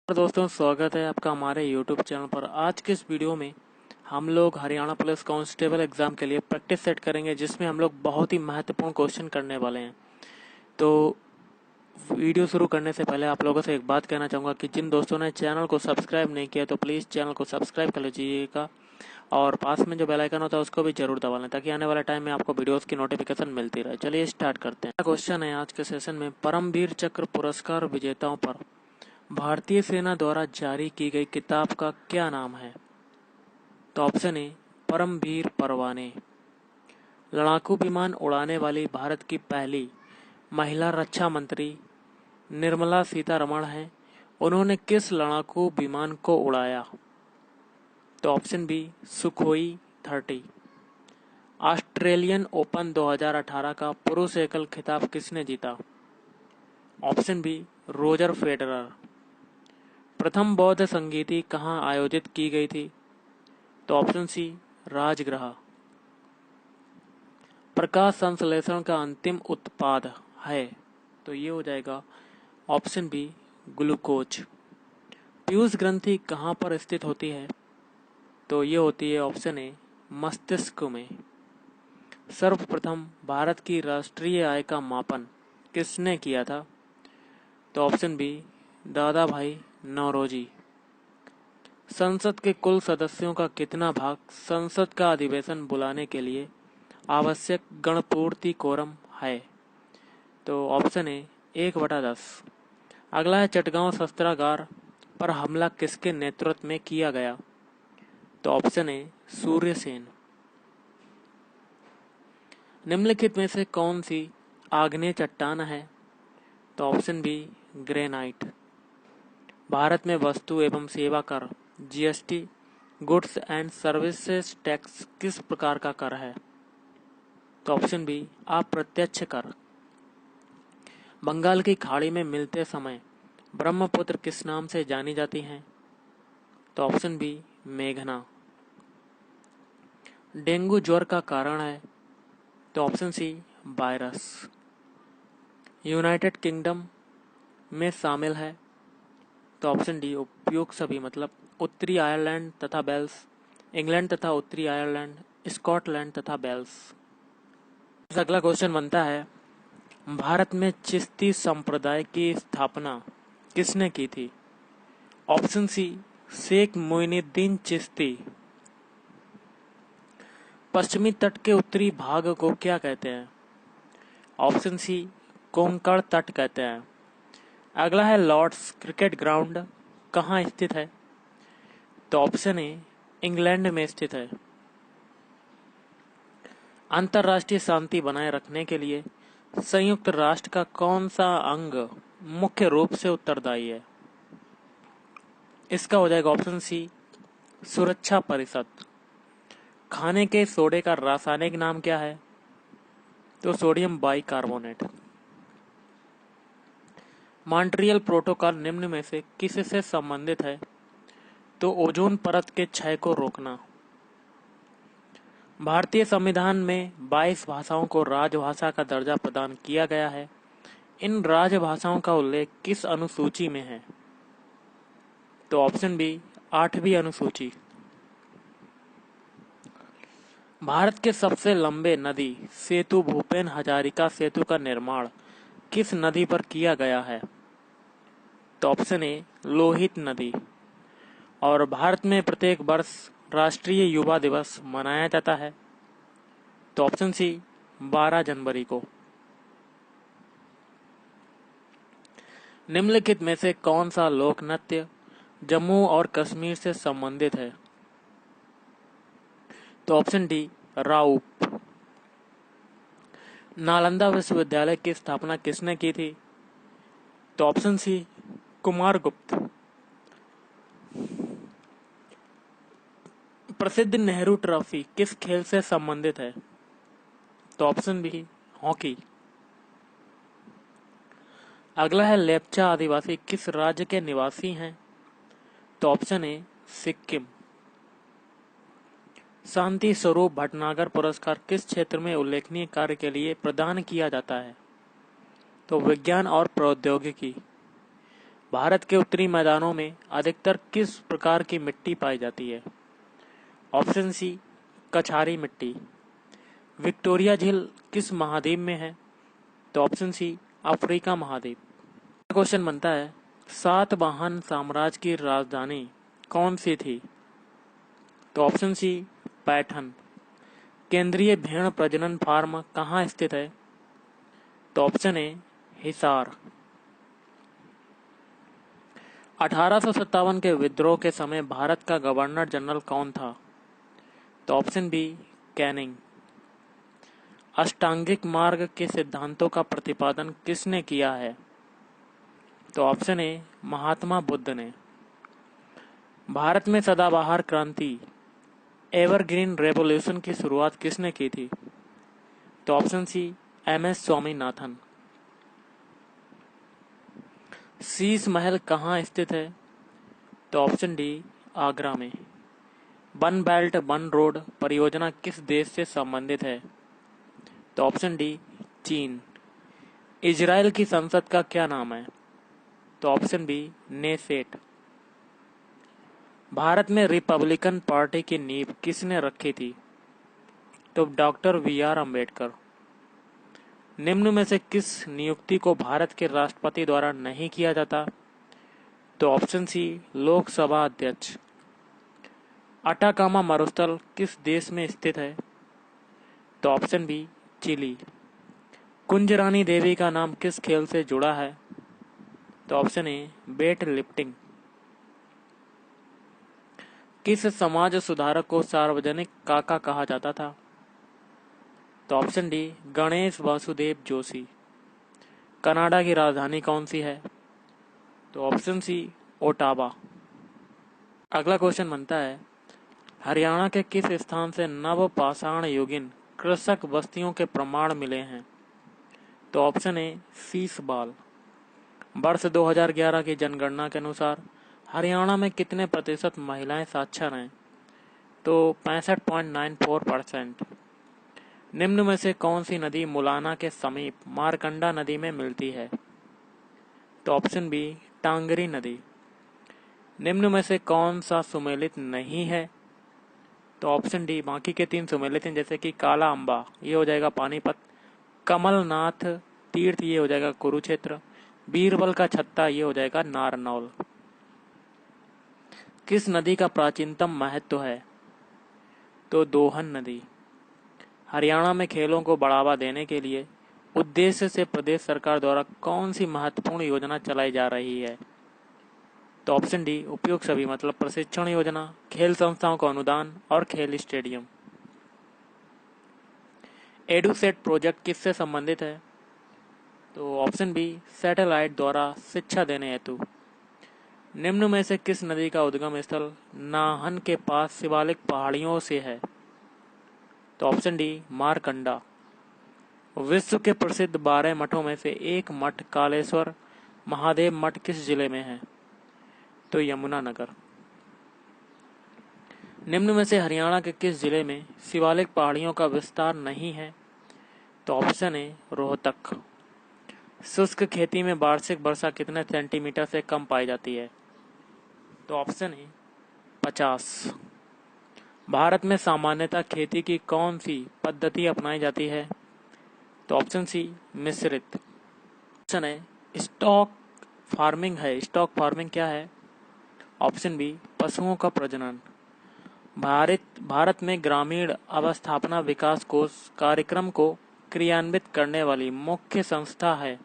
दोस्तों, स्वागत है आपका हमारे YouTube चैनल पर। आज के इस वीडियो में हम लोग हरियाणा पुलिस कांस्टेबल एग्जाम के लिए प्रैक्टिस सेट करेंगे, जिसमें हम लोग बहुत ही महत्वपूर्ण क्वेश्चन करने वाले हैं। तो वीडियो शुरू करने से पहले आप लोगों से एक बात कहना चाहूँगा कि जिन दोस्तों ने चैनल को सब्सक्राइब नहीं किया तो प्लीज़ चैनल को सब्सक्राइब कर लीजिएगा और पास में जो बेल आइकन होता है उसको भी जरूर दबा लें, ताकि आने वाले टाइम में आपको वीडियोस की नोटिफिकेशन मिलती रहे। चलिए स्टार्ट करते हैं। क्वेश्चन है आज के सेशन में, परमवीर चक्र पुरस्कार विजेताओं पर भारतीय सेना द्वारा जारी की गई किताब का क्या नाम है? तो ऑप्शन ए परमवीर परवाने। लड़ाकू विमान उड़ाने वाली भारत की पहली महिला रक्षा मंत्री निर्मला सीतारमण हैं। उन्होंने किस लड़ाकू विमान को उड़ाया? तो option B Sukhoi 30। Australian Open 2018 का पुरुष एकल खिताब किसने जीता? Option B Roger Federer. प्रथम बौद्ध संगीति कहाँ आयोजित की गई थी? तो ऑप्शन सी राजगृह। प्रकाश संश्लेषण का अंतिम उत्पाद है? तो ये हो जाएगा ऑप्शन बी ग्लूकोज। पीयूष ग्रंथि कहाँ पर स्थित होती है? तो ये होती है ऑप्शन ए मस्तिष्क में। सर्वप्रथम भारत की राष्ट्रीय आय का मापन किसने किया था? तो ऑप्शन बी दादा भाई नौरोजी। संसद के कुल सदस्यों का कितना भाग संसद का अधिवेशन बुलाने के लिए आवश्यक गणपूर्ति कोरम है? तो ऑप्शन ए 1/10। अगला है, चटगांव शस्त्रागार पर हमला किसके नेतृत्व में किया गया? तो ऑप्शन ए सूर्यसेन। निम्नलिखित में से कौन सी आग्नेय चट्टान है? तो ऑप्शन बी ग्रेनाइट। भारत में वस्तु एवं सेवा कर GST goods and services tax किस प्रकार का कर है? तो ऑप्शन बी अप्रत्यक्ष कर। बंगाल की खाड़ी में मिलते समय ब्रह्मपुत्र किस नाम से जानी जाती हैं? तो ऑप्शन बी मेघना। डेंगू ज्वर का कारण है? तो option C virus. United Kingdom में शामिल है? तो ऑप्शन डी उपयुक्त सभी, मतलब उत्तरी आयरलैंड तथा वेल्स, इंग्लैंड तथा उत्तरी आयरलैंड, स्कॉटलैंड तथा वेल्स। अगला क्वेश्चन बनता है, भारत में चिश्ती संप्रदाय की स्थापना किसने की थी? Option C Sheikh Moinuddin Chishti. पश्चिमी तट के उत्तरी भाग को क्या कहते हैं? ऑप्शन सी कोंकण तट कहते हैं। अगला है, लॉर्ड्स क्रिकेट ग्राउंड कहाँ स्थित है? तो ऑप्शन ए इंग्लैंड में स्थित है। अंतर्राष्ट्रीय शांति बनाए रखने के लिए संयुक्त राष्ट्र का कौन सा अंग मुख्य रूप से उत्तरदायी है? इसका हो जाएगा ऑप्शन सी सुरक्षा परिषद। खाने के सोडे का रासायनिक नाम क्या है? तो सोडियम बाइकार्बोनेट। मॉन्ट्रियल प्रोटोकॉल निम्न में से किससे संबंधित है? तो ओजोन परत के क्षय को रोकना। भारतीय संविधान में 22 भाषाओं को राजभाषा का दर्जा प्रदान किया गया है। इन राजभाषाओं का उल्लेख किस अनुसूची में है? तो ऑप्शन बी 8वीं अनुसूची। भारत के सबसे लंबे नदी सेतु भूपेन हजारिका सेतु का निर्माण किस नदी पर किया गया है? तो ऑप्शन ए लोहित नदी। और भारत में प्रत्येक वर्ष राष्ट्रीय युवा दिवस मनाया जाता है? तो ऑप्शन सी 12 जनवरी को। निम्नलिखित में से कौन सा लोक नृत्य जम्मू और कश्मीर से संबंधित है? तो ऑप्शन डी राउप। नालंदा विश्वविद्यालय की स्थापना किसने की थी? तो ऑप्शन सी कुमारगुप्त। प्रसिद्ध नेहरू ट्रॉफी किस खेल से संबंधित है? तो ऑप्शन बी हॉकी। अगला है, लेप्चा आदिवासी किस राज्य के निवासी हैं? तो ऑप्शन ए सिक्किम। शांति स्वरूप भटनागर पुरस्कार किस क्षेत्र में उल्लेखनीय कार्य के लिए प्रदान किया जाता है? तो विज्ञान और प्रौद्योगिकी। भारत के उत्तरी मैदानों में अधिकतर किस प्रकार की मिट्टी पाई जाती है? ऑप्शन सी कछारी मिट्टी। विक्टोरिया झील किस महाद्वीप में है? तो ऑप्शन सी अफ्रीका महाद्वीप। क्वेश्चन बनता है, सातवाहन साम्राज्य की राजधानी कौन सी थी? तो ऑप्शन सी पैठन। केंद्रीय भेड़ प्रजनन फार्म कहाँ स्थित है? तो ऑप्शन ए हिसार। 1857 के विद्रोह के समय भारत का गवर्नर जनरल कौन था? तो ऑप्शन बी कैनिंग। अष्टांगिक मार्ग के सिद्धांतों का प्रतिपादन किसने किया है? तो ऑप्शन ए महात्मा बुद्ध ने। भारत में सदाबहार क्रांति एवरग्रीन रेवोल्यूशन की शुरुआत किसने की थी? तो ऑप्शन सी एम.एस. स्वामीनाथन। शीश महल कहाँ स्थित है? तो ऑप्शन डी आगरा में। वन बेल्ट वन रोड परियोजना किस देश से संबंधित है? तो ऑप्शन डी चीन। इजराइल की संसद का क्या नाम है? तो ऑप्शन बी नेसेट। भारत में रिपब्लिकन पार्टी की नींव किसने रखी थी? तो डॉक्टर वी.आर. अम्बेडकर। निम्न में से किस नियुक्ति को भारत के राष्ट्रपति द्वारा नहीं किया जाता? तो ऑप्शन सी लोकसभा अध्यक्ष। अटाकामा मरुस्थल किस देश में स्थित है? तो ऑप्शन बी चिली। कुंज रानी देवी का नाम किस खेल से जुड़ा है? तो ऑप्शन ए वेट लिफ्टिंग। किस समाज सुधारक को सार्वजनिक काका कहा जाता था? तो option D Ganesh Vasudev Joshi. Canada की राजधानी कौन सी है? तो ऑप्शन सी ओटावा। अगला क्वेश्चन बनता है, हरियाणा के किस स्थान से नवपाषाण युगीन कृषक बस्तियों के प्रमाण मिले हैं? तो ऑप्शन ए सीसबाल। वर्ष 2011 की जनगणना के अनुसार हरियाणा में कितने प्रतिशत महिलाएं साक्षर हैं? तो 65.94%। निम्न में से कौन सी नदी मुलाना के समीप मारकंडा नदी में मिलती है? तो ऑप्शन बी टांगरी नदी। निम्न में से कौन सा सुमेलित नहीं है? तो ऑप्शन डी बाकी के 3 सुमेलित हैं, जैसे कि काला अम्बा ये हो जाएगा पानीपत, कमलनाथ तीर्थ ये हो जाएगा कुरुक्षेत्र, बीरबल का छत्ता ये हो जाएगा नारनौल। किस नदी का प्राचीनतम महत्व है? तो दोहन नदी। हरियाणा में खेलों को बढ़ावा देने के लिए उद्देश्य से प्रदेश सरकार द्वारा कौन सी महत्वपूर्ण योजना चलाई जा रही है? तो ऑप्शन डी उपयुक्त सभी, मतलब प्रशिक्षण योजना, खेल संस्थाओं को अनुदान और खेल स्टेडियम। एडुसेट प्रोजेक्ट किससे संबंधित है? तो ऑप्शन बी सैटेलाइट द्वारा शिक्षा देने हेतु। निम्न में से किस नदी का उद्गम स्थल नाहन के पास शिवालिक पहाड़ियों से है? तो ऑप्शन डी मारकंडा। विश्व के प्रसिद्ध 12 मठों में से एक मठ कालेश्वर महादेव मठ किस जिले में है? तो यमुनानगर। निम्न में से हरियाणा के किस जिले में शिवालिक पहाड़ियों का विस्तार नहीं है? तो ऑप्शन ए रोहतक। शुष्क खेती में वार्षिक वर्षा कितने सेंटीमीटर से कम पाई जाती है? तो ऑप्शन ए 50। भारत में सामान्यतः खेती की कौन सी पद्धति अपनाई जाती है? तो ऑप्शन सी मिश्रित। ऑप्शन है स्टॉक फार्मिंग है। स्टॉक फार्मिंग क्या है? ऑप्शन बी पशुओं का प्रजनन। भारत में ग्रामीण अवस्थापना विकास कोष कार्यक्रम को क्रियान्वित करने वाली मुख्य संस्था है?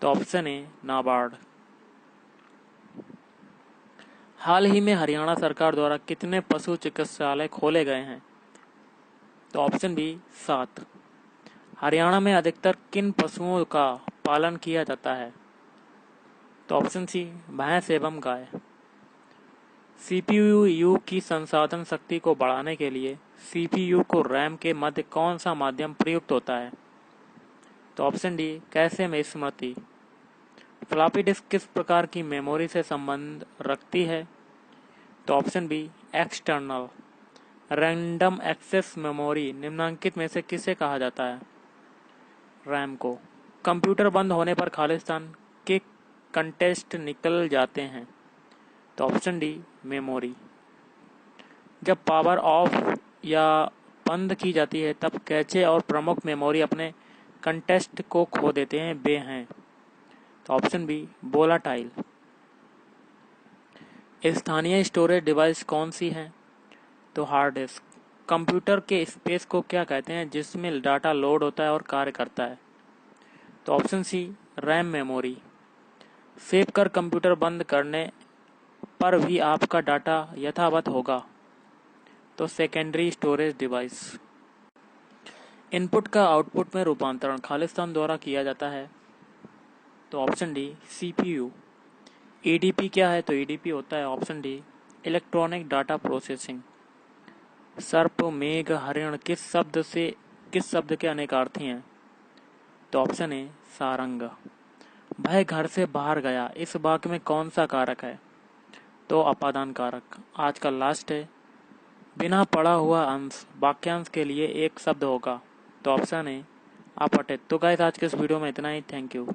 तो ऑप्शन ए नाबार्ड। हाल ही में हरियाणा सरकार द्वारा कितने पशु चिकित्सालय खोले गए हैं? तो ऑप्शन बी 7। हरियाणा में अधिकतर किन पशुओं का पालन किया जाता है? तो ऑप्शन सी भैंस एवं गाय। सीपीयू की संसाधन शक्ति को बढ़ाने के लिए सीपीयू को रैम के मध्य कौन सा माध्यम प्रयुक्त होता है? तो ऑप्शन डी कैसे में स्मृति। फ्लॉपी डिस्क किस प्रकार की मेमोरी से संबंध रखती है? तो option B external. Random access memory निम्नांकित में से किसे कहा जाता है? रैम को। कंप्यूटर बंद होने पर खालिस्तान के कंटेस्ट निकल जाते हैं? तो ऑप्शन डी मेमोरी। जब पावर ऑफ या बंद की जाती है तब कैचे और प्रमुख मेमोरी अपने कंटेस्ट को खो देते हैं, वे हैं? तो ऑप्शन बी वोलाटाइल। स्थानीय स्टोरेज डिवाइस कौन सी है? तो हार्ड डिस्क। कंप्यूटर के स्पेस को क्या कहते हैं जिसमें डाटा लोड होता है और कार्य करता है? तो option C RAM memory. Save कर कंप्यूटर बंद करने पर भी आपका डाटा यथावत होगा? तो सेकेंडरी स्टोरेज डिवाइस। इनपुट का आउटपुट में रूपांतरण खालिस्तान द्वारा किया जाता है? तो ऑप्शन डी सीपीयू। ईडीपी क्या है? तो ईडीपी होता है option D electronic data processing. सर्प, मेघ, हरिण किस शब्द के अनेकार्थी हैं? तो ऑप्शन ए सारंग। वह घर से बाहर गया, इस वाक्य में कौन सा कारक है? तो अपादान कारक। आज का लास्ट है, बिना पढ़ा हुआ अंश वाक्यांश के लिए एक शब्द होगा? तो ऑप्शन ए अपठित। तो गाइस आज के इस वीडियो में इतना ही। Thank you.